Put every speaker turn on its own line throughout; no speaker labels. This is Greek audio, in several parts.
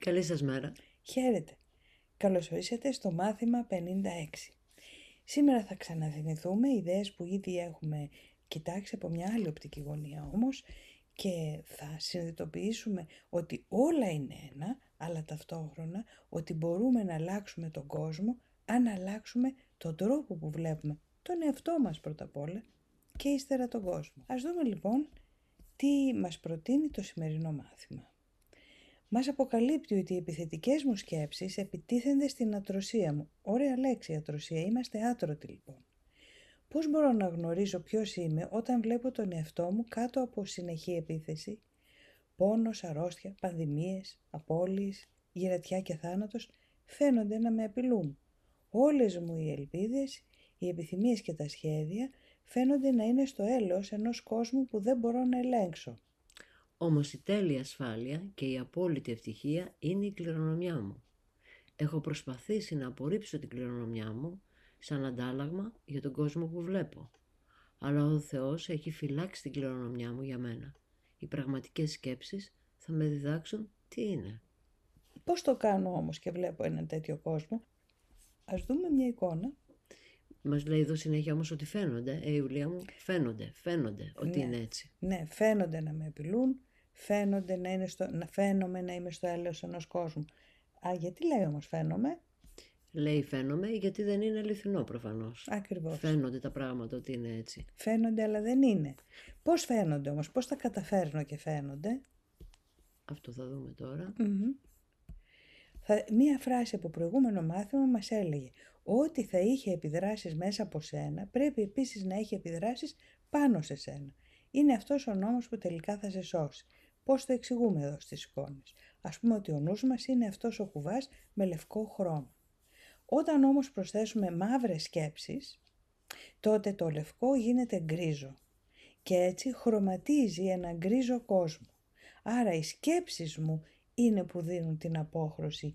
Καλή σας μέρα.
Χαίρετε. Καλώς ορίσατε στο μάθημα 56. Σήμερα θα ξαναθυμηθούμε ιδέες που ήδη έχουμε κοιτάξει από μια άλλη οπτική γωνία όμως και θα συνειδητοποιήσουμε ότι όλα είναι ένα, αλλά ταυτόχρονα ότι μπορούμε να αλλάξουμε τον κόσμο αν αλλάξουμε τον τρόπο που βλέπουμε τον εαυτό μας πρώτα απ' όλα και ύστερα τον κόσμο. Ας δούμε λοιπόν τι μας προτείνει το σημερινό μάθημα. Μας αποκαλύπτει ότι οι επιθετικές μου σκέψεις επιτίθενται στην ατρωσία μου. Ωραία λέξη ατρωσία, είμαστε άτρωτοι λοιπόν. Πώς μπορώ να γνωρίζω ποιος είμαι όταν βλέπω τον εαυτό μου κάτω από συνεχή επίθεση? Πόνος, αρρώστια, πανδημίες, απώλειες, γυρατιά και θάνατος φαίνονται να με απειλούν. Όλες μου οι ελπίδες, οι επιθυμίες και τα σχέδια φαίνονται να είναι στο έλεος ενός κόσμου που δεν μπορώ να ελέγξω.
Όμως η τέλεια ασφάλεια και η απόλυτη ευτυχία είναι η κληρονομιά μου. Έχω προσπαθήσει να απορρίψω την κληρονομιά μου σαν αντάλλαγμα για τον κόσμο που βλέπω. Αλλά ο Θεός έχει φυλάξει την κληρονομιά μου για μένα. Οι πραγματικές σκέψεις θα με διδάξουν τι είναι.
Πώς το κάνω όμως και βλέπω έναν τέτοιο κόσμο? Ας δούμε μια εικόνα.
Μας λέει εδώ συνέχεια όμως ότι φαίνονται, Ιουλία μου, φαίνονται ότι
Ναι,
είναι έτσι.
Ναι, φαίνονται να με απειλούν, φαίνονται να φαίνομαι να είμαι στο έλεος ενός κόσμου. Γιατί λέει όμως φαίνομαι?
Λέει φαίνομαι γιατί δεν είναι αληθινό προφανώς.
Ακριβώς.
Φαίνονται τα πράγματα ότι είναι έτσι.
Φαίνονται αλλά δεν είναι. Πώς φαίνονται όμως, πώς τα καταφέρνω και φαίνονται?
Αυτό θα δούμε τώρα.
Μία φράση από προηγούμενο μάθημα μας έλεγε ότι θα είχε επιδράσεις μέσα από σένα, πρέπει επίσης να έχει επιδράσεις πάνω σε σένα. Είναι αυτός ο νόμος που τελικά θα σε σώσει. Πώς το εξηγούμε εδώ στις εικόνες? Ας πούμε ότι ο νους μας είναι αυτός ο κουβάς με λευκό χρώμα. Όταν όμως προσθέσουμε μαύρες σκέψεις, τότε το λευκό γίνεται γκρίζο και έτσι χρωματίζει ένα γκρίζο κόσμο. Άρα οι σκέψεις μου είναι που δίνουν την απόχρωση,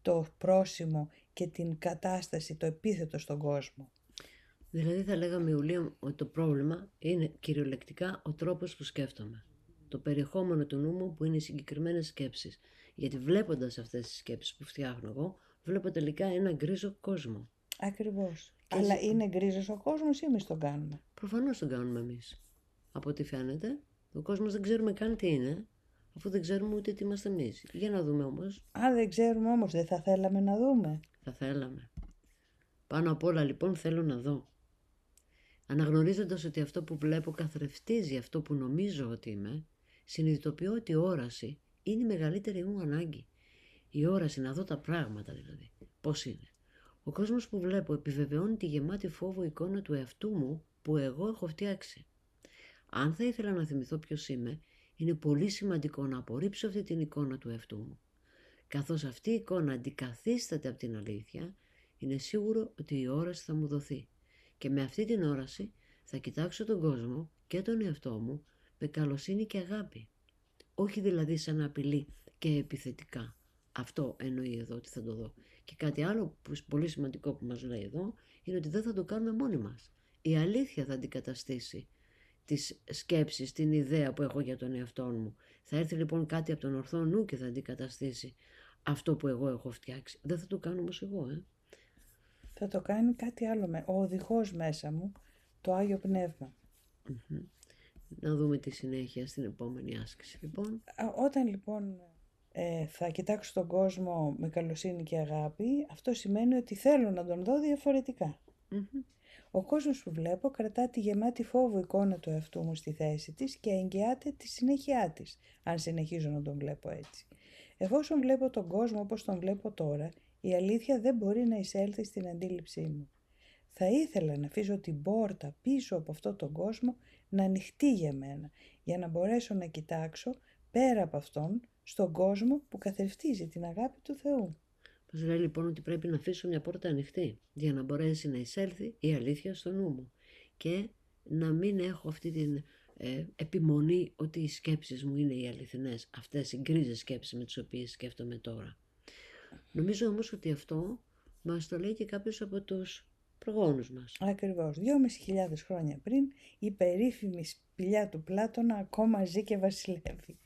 το πρόσημο και την κατάσταση, το επίθετο στον κόσμο.
Δηλαδή θα λέγαμε, Ιουλία, ότι το πρόβλημα είναι κυριολεκτικά ο τρόπος που σκέφτομαι. Το περιεχόμενο του νου μου που είναι οι συγκεκριμένες σκέψεις. Γιατί βλέποντας αυτές τις σκέψεις που φτιάχνω εγώ, βλέπω τελικά ένα γκρίζο κόσμο.
Ακριβώς. Αλλά είναι γκρίζος ο κόσμος ή εμείς τον κάνουμε?
Προφανώς τον κάνουμε εμείς. Από ό,τι φαίνεται, ο κόσμος δεν ξέρουμε καν τι είναι, αφού δεν ξέρουμε ούτε τι είμαστε εμείς. Για να δούμε όμως.
Αν δεν ξέρουμε όμως, δεν θα θέλαμε να δούμε?
Θα θέλαμε. Πάνω απ' όλα λοιπόν θέλω να δω. Αναγνωρίζοντας ότι αυτό που βλέπω καθρεφτίζει αυτό που νομίζω ότι είμαι, συνειδητοποιώ ότι η όραση είναι η μεγαλύτερη μου ανάγκη. Η όραση να δω τα πράγματα δηλαδή. Πώς είναι. Ο κόσμος που βλέπω επιβεβαιώνει τη γεμάτη φόβο εικόνα του εαυτού μου που εγώ έχω φτιάξει. Αν θα ήθελα να θυμηθώ ποιος είμαι, είναι πολύ σημαντικό να απορρίψω αυτή την εικόνα του εαυτού μου. Καθώς αυτή η εικόνα αντικαθίσταται από την αλήθεια, είναι σίγουρο ότι η όραση θα μου δοθεί. Και με αυτή την όραση θα κοιτάξω τον κόσμο και τον εαυτό μου με καλοσύνη και αγάπη. Όχι δηλαδή σαν απειλή και επιθετικά. Αυτό εννοεί εδώ ότι θα το δω. Και κάτι άλλο που είναι πολύ σημαντικό που μας λέει εδώ είναι ότι δεν θα το κάνουμε μόνοι μας. Η αλήθεια θα αντικαταστήσει τις σκέψεις, την ιδέα που έχω για τον εαυτό μου. Θα έρθει λοιπόν κάτι από τον ορθό νου και θα αντικαταστήσει αυτό που εγώ έχω φτιάξει. Δεν θα το κάνω όμως εγώ,
Θα το κάνει κάτι άλλο, ο οδηγός μέσα μου, το Άγιο Πνεύμα.
Να δούμε τη συνέχεια στην επόμενη άσκηση λοιπόν.
Όταν λοιπόν θα κοιτάξω τον κόσμο με καλοσύνη και αγάπη, αυτό σημαίνει ότι θέλω να τον δω διαφορετικά. Ο κόσμος που βλέπω κρατά τη γεμάτη φόβο εικόνα του εαυτού μου στη θέση της και εγγυάται τη συνέχειά της, αν συνεχίζω να τον βλέπω έτσι. Εφόσον βλέπω τον κόσμο όπως τον βλέπω τώρα, η αλήθεια δεν μπορεί να εισέλθει στην αντίληψή μου. Θα ήθελα να αφήσω την πόρτα πίσω από αυτόν τον κόσμο να ανοιχτεί για μένα, για να μπορέσω να κοιτάξω πέρα από αυτόν στον κόσμο που καθρεφτίζει την αγάπη του Θεού.
Μας λέει λοιπόν ότι πρέπει να αφήσω μια πόρτα ανοιχτή για να μπορέσει να εισέλθει η αλήθεια στο νου μου και να μην έχω αυτή την επιμονή ότι οι σκέψεις μου είναι οι αληθινές, αυτές οι γκρίζες σκέψεις με τις οποίες σκέφτομαι τώρα. Νομίζω όμως ότι αυτό μας το λέει και κάποιος από τους προγόνους μας.
Ακριβώς. 2.500 χρόνια πριν η περίφημη σπηλιά του Πλάτωνα ακόμα ζει και βασιλεύει.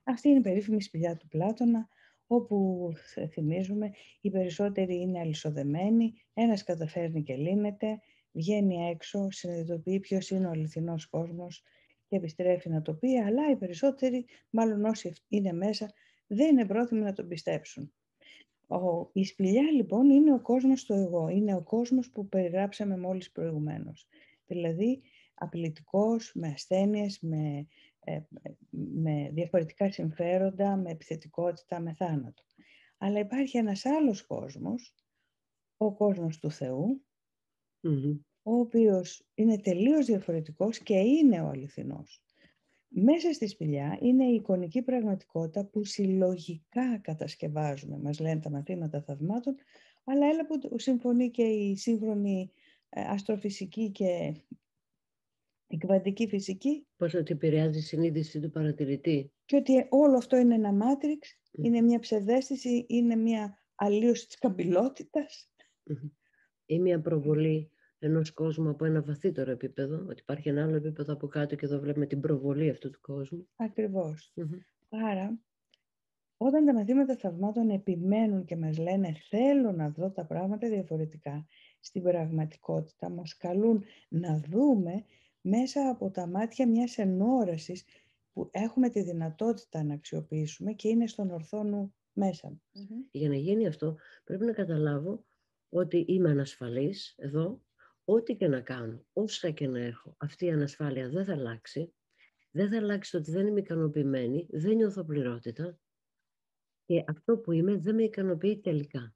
Αυτή είναι η περίφημη σπηλιά του Πλάτωνα, όπου θυμίζουμε οι περισσότεροι είναι αλυσοδεμένοι, ένας καταφέρνει και λύνεται, βγαίνει έξω, συνειδητοποιεί ποιος είναι ο αληθινός κόσμος και επιστρέφει να το πει, αλλά οι περισσότεροι, μάλλον όσοι είναι μέσα, δεν είναι πρόθυμοι να τον πιστέψουν. Η σπηλιά λοιπόν είναι ο κόσμος του εγώ, είναι ο κόσμος που περιγράψαμε μόλις προηγουμένως. Δηλαδή απειλητικός, με ασθένειες, με διαφορετικά συμφέροντα, με επιθετικότητα, με θάνατο. Αλλά υπάρχει ένας άλλος κόσμος, ο κόσμος του Θεού, ο οποίος είναι τελείως διαφορετικός και είναι ο αληθινός. Μέσα στη σπηλιά είναι η εικονική πραγματικότητα που συλλογικά κατασκευάζουμε, μας λένε τα μαθήματα θαυμάτων, αλλά έλα που συμφωνεί και η σύγχρονη αστροφυσική και η κβαντική φυσική.
Πώς ότι επηρεάζει η συνείδηση του παρατηρητή.
Και ότι όλο αυτό είναι ένα μάτριξ, είναι μια ψευδαίσθηση, είναι μια αλλίωση της καμπυλότητας.
Ή μια προβολή ενός κόσμου από ένα βαθύτερο επίπεδο, ότι υπάρχει ένα άλλο επίπεδο από κάτω και εδώ βλέπουμε την προβολή αυτού του κόσμου.
Ακριβώς. Άρα, όταν τα μαθήματα θαυμάτων επιμένουν και μας λένε θέλω να δω τα πράγματα διαφορετικά, στην πραγματικότητα μας καλούν να δούμε μέσα από τα μάτια μιας ενόρασης που έχουμε τη δυνατότητα να αξιοποιήσουμε και είναι στον ορθό νου μέσα.
Για να γίνει αυτό πρέπει να καταλάβω ότι είμαι ανασφαλής εδώ, ό,τι και να κάνω, όσα και να έχω, αυτή η ανασφάλεια δεν θα αλλάξει. Δεν θα αλλάξει το ότι δεν είμαι ικανοποιημένη, δεν νιώθω πληρότητα και αυτό που είμαι δεν με ικανοποιεί τελικά.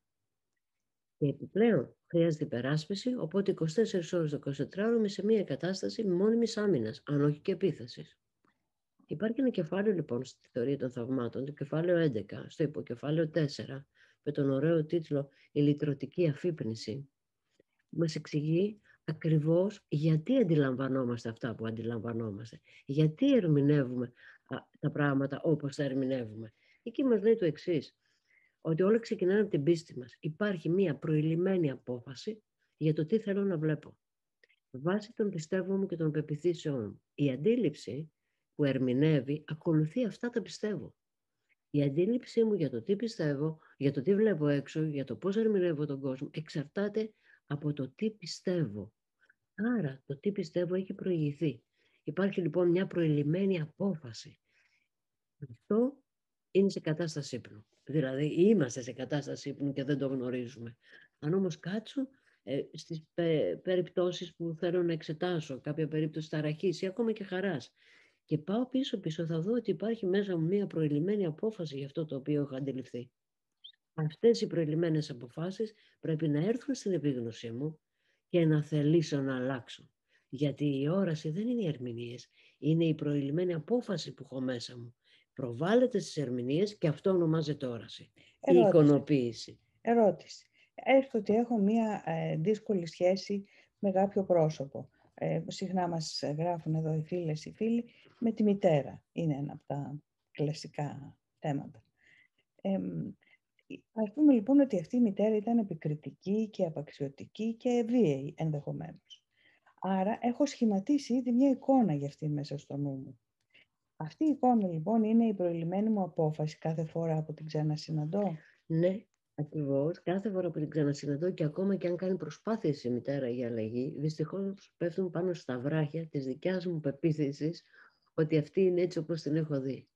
Και επιπλέον χρειάζεται υπεράσπιση, οπότε 24 ώρες το 24ωρο είμαι σε μια κατάσταση μόνιμης άμυνας, αν όχι και επίθεσης. Υπάρχει ένα κεφάλαιο λοιπόν στη θεωρία των θαυμάτων, το κεφάλαιο 11, στο υποκεφάλαιο 4, με τον ωραίο τίτλο «Η λυτρωτική αφύπνιση», που μας εξηγεί ακριβώς γιατί αντιλαμβανόμαστε αυτά που αντιλαμβανόμαστε, γιατί ερμηνεύουμε τα πράγματα όπως τα ερμηνεύουμε. Εκεί μας λέει το εξής, ότι όλα ξεκινάνε από την πίστη μας. Υπάρχει μία προηλημμένη απόφαση για το τι θέλω να βλέπω. Βάσει των πιστεύω μου και των πεποιθήσεών μου. Η αντίληψη που ερμηνεύει ακολουθεί αυτά τα πιστεύω. Η αντίληψή μου για το τι πιστεύω, για το τι βλέπω έξω, για το πώς ερμηνεύω τον κόσμο, εξαρτάται από το τι πιστεύω. Άρα το τι πιστεύω έχει προηγηθεί. Υπάρχει λοιπόν μια προηλημμένη απόφαση. Αυτό είναι σε κατάσταση ύπνου. Δηλαδή είμαστε σε κατάσταση ύπνου και δεν το γνωρίζουμε. Αν όμως κάτσω στις περιπτώσεις που θέλω να εξετάσω, κάποια περίπτωση ταραχής ή ακόμα και χαράς, και πάω πίσω θα δω ότι υπάρχει μέσα μου μια προηλημμένη απόφαση για αυτό το οποίο έχω αντιληφθεί. Αυτές οι προηλημμένες αποφάσεις πρέπει να έρθουν στην επίγνωσή μου και να θελήσω να αλλάξω. Γιατί η όραση δεν είναι οι ερμηνείες, είναι η προηλημμένη απόφαση που έχω μέσα μου. Προβάλλεται στις ερμηνείες και αυτό ονομάζεται όραση. Η εικονοποίηση.
Ερώτηση. Έστω ότι έχω μία δύσκολη σχέση με κάποιο πρόσωπο. Συχνά μας γράφουν εδώ οι φίλες, οι φίλοι, με τη μητέρα. Είναι ένα από τα κλασικά θέματα. Ας πούμε λοιπόν ότι αυτή η μητέρα ήταν επικριτική και απαξιωτική και βίαιη ενδεχομένως. Άρα έχω σχηματίσει ήδη μια εικόνα για αυτή μέσα στο νου μου. Αυτή η εικόνα λοιπόν είναι η προηλημμένη μου απόφαση κάθε φορά που την ξανασυναντώ.
Ναι, ακριβώς. Κάθε φορά που την ξανασυναντώ και ακόμα και αν κάνει προσπάθειες η μητέρα για αλλαγή, δυστυχώς πέφτουν πάνω στα βράχια της δικιάς μου πεποίθησης ότι αυτή είναι έτσι όπως την έχω δει.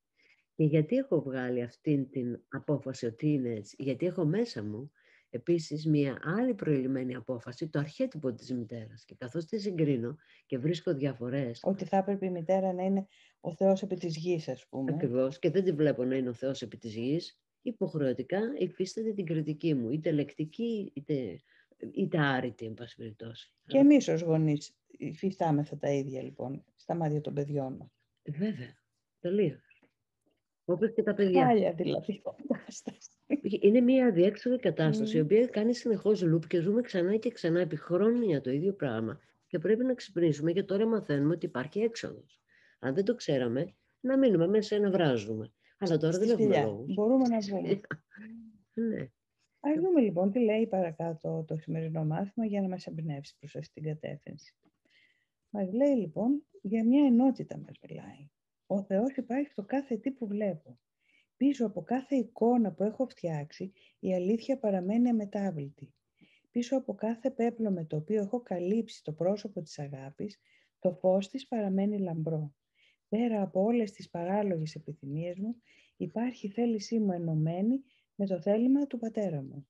Και γιατί έχω βγάλει αυτή την απόφαση ότι είναι έτσι, γιατί έχω μέσα μου επίσης μια άλλη προηλημμένη απόφαση, το αρχέτυπο της μητέρας. Και καθώς τη συγκρίνω και βρίσκω διαφορές.
Ότι θα έπρεπε η μητέρα να είναι ο Θεός επί της γης, ας πούμε.
Ακριβώς, και δεν τη βλέπω να είναι ο Θεός επί της γης, υποχρεωτικά υφίσταται την κριτική μου, είτε λεκτική, είτε άρρητη, εν πάση περιπτώσει.
Και εμείς ως γονείς υφιστάμεθα τα ίδια, λοιπόν, στα μάτια των παιδιών μας.
Βέβαια, τελείως. Όπως και τα παιδιά.
Χάλια δηλαδή κατάσταση.
Είναι μια αδιέξοδη κατάσταση, η οποία κάνει συνεχώς loop και ζούμε ξανά και ξανά επί χρόνια το ίδιο πράγμα. Και πρέπει να ξυπνήσουμε και τώρα μαθαίνουμε ότι υπάρχει έξοδος. Αν δεν το ξέραμε, να μείνουμε μέσα να βράζουμε. Αλλά τώρα δεν έχουμε λόγους.
Μπορούμε να βγούμε.
Ναι.
Ας δούμε λοιπόν τι λέει παρακάτω το σημερινό μάθημα για να μας εμπνεύσει προς αυτήν την κατεύθυνση. Μας λέει λοιπόν για μια ενότητα μας μιλάει. Ο Θεός υπάρχει στο κάθε τι που βλέπω. Πίσω από κάθε εικόνα που έχω φτιάξει, η αλήθεια παραμένει αμετάβλητη. Πίσω από κάθε πέπλο με το οποίο έχω καλύψει το πρόσωπο της αγάπης, το φως της παραμένει λαμπρό. Πέρα από όλες τις παράλογες επιθυμίες μου, υπάρχει η θέλησή μου ενωμένη με το θέλημα του πατέρα μου.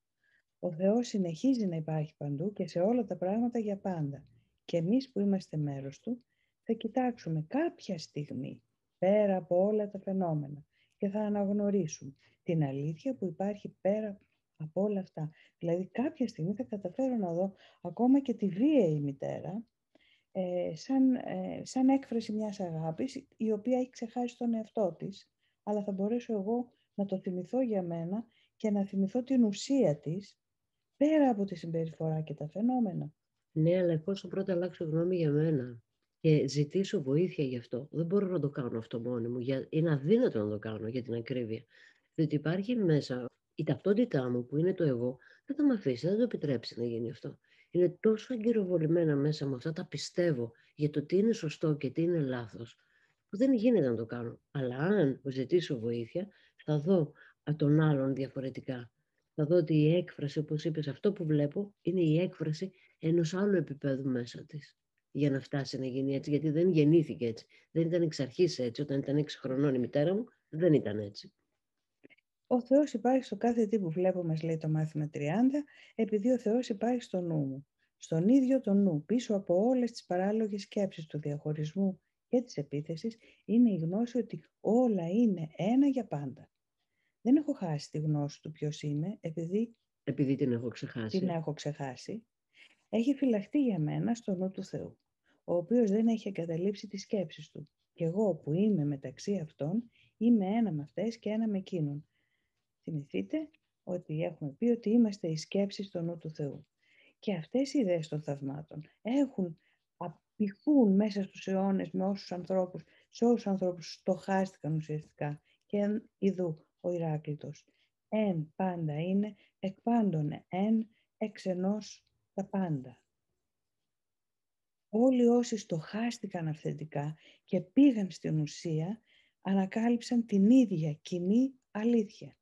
Ο Θεός συνεχίζει να υπάρχει παντού και σε όλα τα πράγματα για πάντα. Και εμείς που είμαστε μέρος Του, θα κοιτάξουμε κάποια στιγμή πέρα από όλα τα φαινόμενα και θα αναγνωρίσουμε την αλήθεια που υπάρχει πέρα από όλα αυτά. Δηλαδή κάποια στιγμή θα καταφέρω να δω ακόμα και τη βίαιη μητέρα σαν έκφραση μιας αγάπης η οποία έχει ξεχάσει τον εαυτό της, αλλά θα μπορέσω εγώ να το θυμηθώ για μένα και να θυμηθώ την ουσία της πέρα από τη συμπεριφορά και τα φαινόμενα.
Ναι, αλλά εφόσον πρώτα αλλάξω γνώμη για μένα και ζητήσω βοήθεια γι' αυτό, δεν μπορώ να το κάνω αυτό μόνη μου. Είναι αδύνατο να το κάνω για την ακρίβεια. Διότι υπάρχει μέσα η ταυτότητά μου που είναι το εγώ, δεν θα με αφήσει, δεν θα το επιτρέψει να γίνει αυτό. Είναι τόσο αγκυροβολημένα μέσα μου αυτά τα πιστεύω για το τι είναι σωστό και τι είναι λάθος, που δεν γίνεται να το κάνω. Αλλά αν ζητήσω βοήθεια, θα δω τον άλλον διαφορετικά. Θα δω ότι η έκφραση, όπως είπες, αυτό που βλέπω είναι η έκφραση ενός άλλου επίπεδου μέσα της για να φτάσει να γίνει έτσι, γιατί δεν γεννήθηκε έτσι. Δεν ήταν εξ αρχής έτσι. Όταν ήταν 6 χρονών η μητέρα μου, δεν ήταν έτσι.
Ο Θεός υπάρχει στο κάθε τι που βλέπω, μας λέει το μάθημα 30, επειδή ο Θεός υπάρχει στο νου μου. Στον ίδιο το νου, πίσω από όλες τις παράλογες σκέψεις του διαχωρισμού και της επίθεσης, είναι η γνώση ότι όλα είναι ένα για πάντα. Δεν έχω χάσει τη γνώση του ποιος είμαι, επειδή
την έχω ξεχάσει.
Την έχω ξεχάσει. Έχει φυλαχτεί για μένα στο νου του Θεού, ο οποίος δεν έχει εγκαταλείψει τις σκέψεις του. Και εγώ που είμαι μεταξύ αυτών, είμαι ένα με αυτές και ένα με εκείνον. Θυμηθείτε ότι έχουμε πει ότι είμαστε οι σκέψεις στο νου του Θεού. Και αυτές οι ιδέες των θαυμάτων απηχούν μέσα στους αιώνες με όσους ανθρώπους, σε όσους ανθρώπους στοχάστηκαν ουσιαστικά. Και ειδού ο Ηράκλειτος. Εν πάντα είναι, εκ πάντων εν, εξ ενός τα πάντα. Όλοι όσοι στοχάστηκαν αυθεντικά και πήγαν στην ουσία, ανακάλυψαν την ίδια κοινή αλήθεια.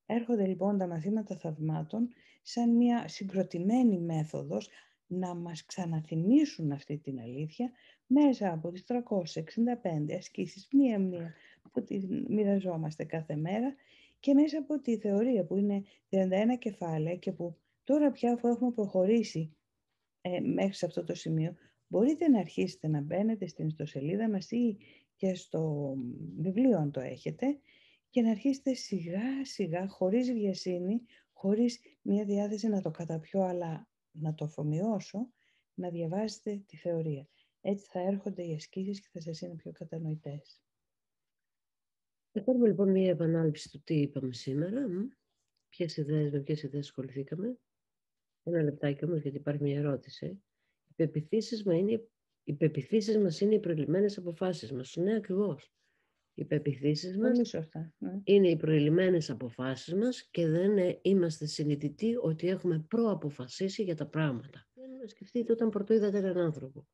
Έρχονται λοιπόν τα μαθήματα θαυμάτων σαν μια συγκροτημένη μέθοδος να μας ξαναθυμίσουν αυτή την αλήθεια μέσα από τις 365 ασκήσεις μία-μία που τη μοιραζόμαστε κάθε μέρα και μέσα από τη θεωρία που είναι 31 κεφάλαια και που τώρα πια αφού έχουμε προχωρήσει μέχρι σε αυτό το σημείο μπορείτε να αρχίσετε να μπαίνετε στην ιστοσελίδα μας ή και στο βιβλίο αν το έχετε και να αρχίσετε σιγά σιγά, χωρίς βιασύνη, χωρίς μια διάθεση να το καταπιώ, αλλά να το αφομοιώσω, να διαβάζετε τη θεωρία. Έτσι θα έρχονται οι ασκήσεις και θα σας είναι πιο κατανοητές.
Θα κάνουμε λοιπόν μια επανάληψη του τι είπαμε σήμερα. Με ποιες ιδέες ασχοληθήκαμε. Ένα λεπτάκι όμως, γιατί υπάρχει μια ερώτηση. Οι πεποιθήσεις μας είναι οι προηλημμένες αποφάσεις μας. Ναι, ακριβώς. Οι πεποιθήσεις μας είναι οι προηλημμένες αποφάσεις μας και δεν είμαστε συνειδητοί ότι έχουμε προαποφασίσει για τα πράγματα. Σκεφτείτε όταν πρωτοείδατε έναν άνθρωπο.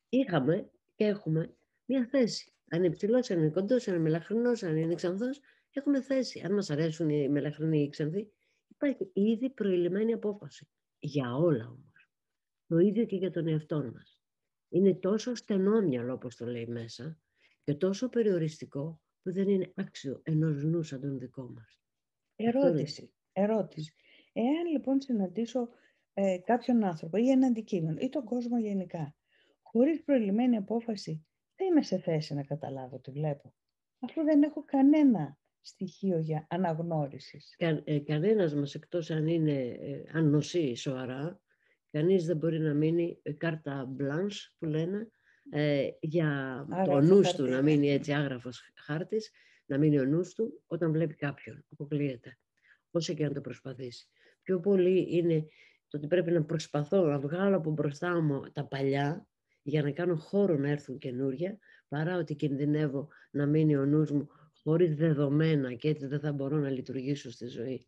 Είχαμε και έχουμε μια θέση. Αν είναι υψηλός, αν είναι κοντός, αν είναι μελαχρινός, αν είναι ξανθός, έχουμε θέση. Αν μας αρέσουν οι μελαχρινοί ή οι ξανθοί, υπάρχει ήδη προηλημμένη απόφαση. Για όλα όμως. Το ίδιο και για τον εαυτό μας. Είναι τόσο στενόμυαλο, όπως το λέει μέσα, και τόσο περιοριστικό που δεν είναι άξιο ενός νου σαν τον δικό μας.
Ερώτηση. Εάν λοιπόν συναντήσω κάποιον άνθρωπο ή ένα αντικείμενο ή τον κόσμο γενικά, χωρίς προηλημμένη απόφαση, δεν είμαι σε θέση να καταλάβω τι βλέπω. Αφού δεν έχω κανένα στοιχείο για αναγνώρισης.
Κανένας μας, εκτός αν νοσεί σοβαρά, κανείς δεν μπορεί να μείνει κάρτα μπλάνς που λένε, για το νους του να μείνει έτσι άγραφος χάρτης, να μείνει ο νους του όταν βλέπει κάποιον. Αποκλείεται. Όσο και αν το προσπαθήσει. Πιο πολύ είναι το ότι πρέπει να προσπαθώ να βγάλω από μπροστά μου τα παλιά για να κάνω χώρο να έρθουν καινούρια, παρά ότι κινδυνεύω να μείνει ο νους μου χωρίς δεδομένα και έτσι δεν θα μπορώ να λειτουργήσω στη ζωή.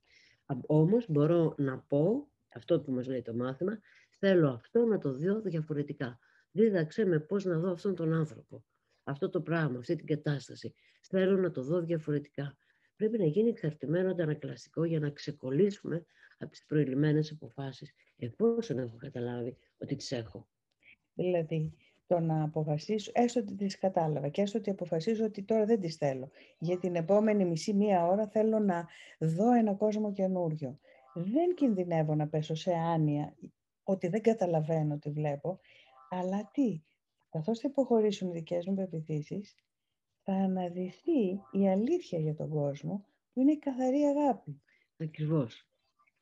Όμως μπορώ να πω, αυτό που μας λέει το μάθημα, θέλω αυτό να το δω διαφορετικά. Δίδαξε με πώς να δω αυτόν τον άνθρωπο. αυτό το πράγμα, αυτή την κατάσταση. Θέλω να το δω διαφορετικά. Πρέπει να γίνει εξαρτημένο αντανακλαστικό για να ξεκολλήσουμε από τις προηλημμένες αποφάσεις, εφόσον έχω καταλάβει ότι τις έχω.
Δηλαδή, το να αποφασίσω, έστω ότι τις κατάλαβα και έστω ότι αποφασίζω ότι τώρα δεν τις θέλω. Για την επόμενη μία ώρα θέλω να δω ένα κόσμο καινούριο. Δεν κινδυνεύω να πέσω σε άνοια ότι δεν καταλαβαίνω τι βλέπω, αλλά τι, καθώς θα υποχωρήσουν οι δικές μου πεποιθήσεις, θα αναδυθεί η αλήθεια για τον κόσμο, που είναι η καθαρή αγάπη.
Ακριβώς.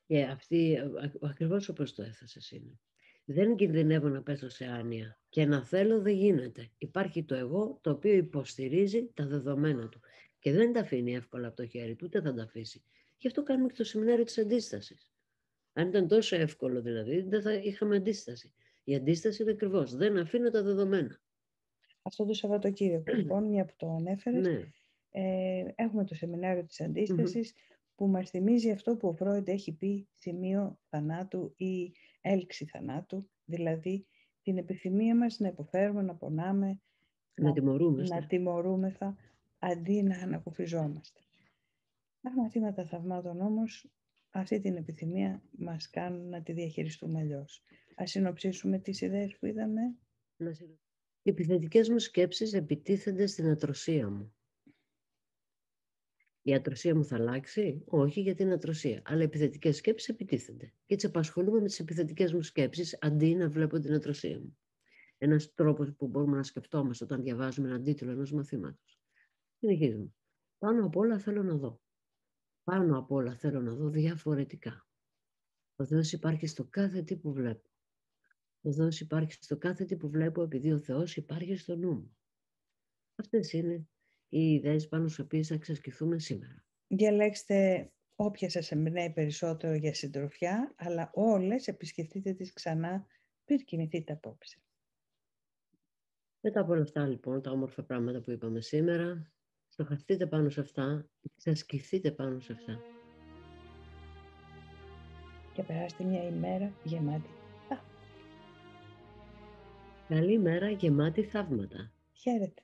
Και αυτή, ακριβώς όπως το έθεσες είναι. Δεν κινδυνεύω να πέσω σε άνοια. Και να θέλω δεν γίνεται. Υπάρχει το εγώ το οποίο υποστηρίζει τα δεδομένα του. Και δεν τα αφήνει εύκολα από το χέρι του, ούτε θα τα αφήσει. Γι' αυτό κάνουμε και το σεμινάριο της αντίστασης. Αν ήταν τόσο εύκολο δηλαδή, δεν θα είχαμε αντίσταση. Η αντίσταση είναι ακριβώς. Δεν αφήνω τα δεδομένα.
Αυτό το Σαββατοκύριακο, λοιπόν, μια που το ανέφερες,
Ναι.
έχουμε το σεμινάριο της αντίστασης που μας θυμίζει αυτό που ο Φρόιντ έχει πει σημείο θανάτου ή έλξη θανάτου, δηλαδή την επιθυμία μας να υποφέρουμε, να πονάμε, να τιμωρούμεθα, αντί να ανακουφιζόμαστε. Τα μαθήματα θαυμάτων όμως αυτή την επιθυμία μας κάνουν να τη διαχειριστούμε αλλιώς. Ας συνοψίσουμε τις ιδέες που είδαμε.
Οι επιθετικές μου σκέψεις επιτίθενται στην ατρωσία μου. Η ατρωσία μου θα αλλάξει? Όχι, για την ατρωσία. Αλλά οι επιθετικές σκέψεις επιτίθενται. Και έτσι απασχολούμαι με τις επιθετικές μου σκέψεις αντί να βλέπω την ατρωσία μου. Ένας τρόπος που μπορούμε να σκεφτόμαστε όταν διαβάζουμε έναν τίτλο ενός μαθήματος. Συνεχίζουμε. Πάνω απ' όλα θέλω να δω. Πάνω απ' όλα θέλω να δω διαφορετικά. Ο Θεός υπάρχει στο κάθε τι που βλέπω. Ο Θεός υπάρχει στο κάθε τι που βλέπω επειδή ο Θεός υπάρχει στο νου μου. Αυτές είναι οι ιδέες πάνω στις οποίες θα εξασκηθούμε σήμερα.
Διαλέξτε όποια σας εμπνέει περισσότερο για συντροφιά, αλλά όλες επισκεφτείτε τις ξανά πριν κοιμηθείτε απόψε.
Μετά από όλα αυτά λοιπόν, τα όμορφα πράγματα που είπαμε σήμερα, στοχαστείτε πάνω σε αυτά, εξασκηθείτε πάνω σε αυτά.
Και περάστε μια ημέρα γεμάτη.
Καλή μέρα γεμάτη θαύματα.
Χαίρετε.